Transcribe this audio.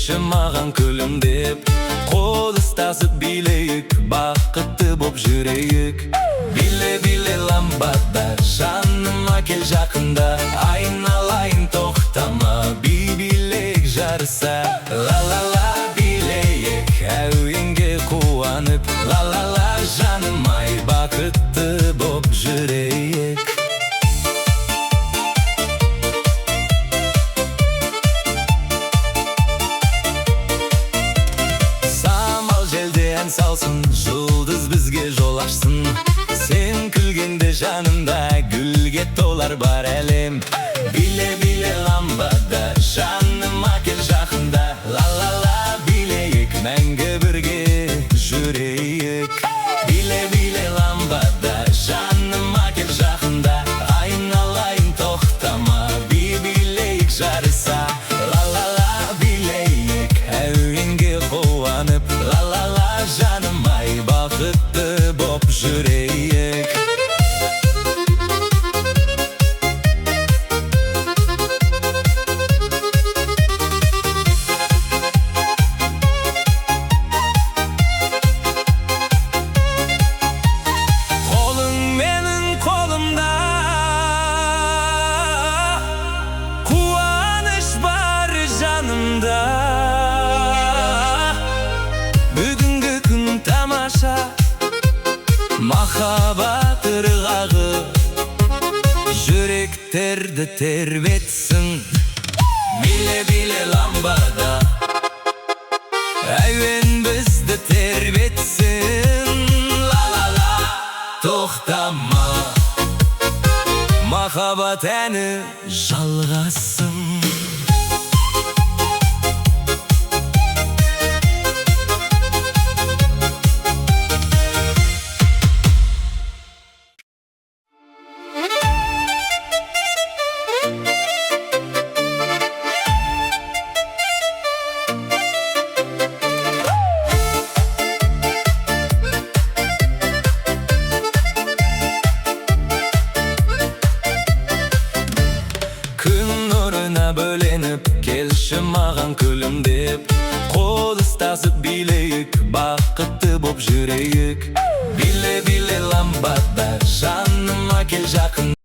келші маған күлімдеп. Қол ұстасып билейік, бақытты боп жүрейік. Биле-биле ламбада, жаныма кел жақында. Айналайын тоқтама, би-билейік жарыса. Ла-ла-ла билейік, әуенге қуанып. Ла-ла-ла жаным ай, бақытты боп жүрейік. Самал желде ән салсын, жұлдыз бізге жол ашсын. Сен күлгенде жанымда гүлге толар бар әлем. Биле-биле ламбада, жаныма кел жақында. Ла-ла-ла билейік, мәңгі бірге жүрейік. Биле-биле ламбада, жаныма кел жақында. Айналайын тоқтама, би-билейік жарыса. Ла-ла-ла билейік, әуенге қуанып. Ла-ла-ла жаным ай, бақытты боп жүрейік. Қолың менің қолымда, қуаныш бар жанымда. Бүгінгі күн тамаша, махаббат ырғағы жүректерді тербетсін. Биле-биле ламбада, әуен бізді тербетсін. Ла-ла-ла тоқтама, махаббат әні жалғасын. Бөленіп келші маған күлімдеп. Қол ұстасып билейік, бақытты боп жүрейік. Биле-биле ламбада, жаныма кел жақын.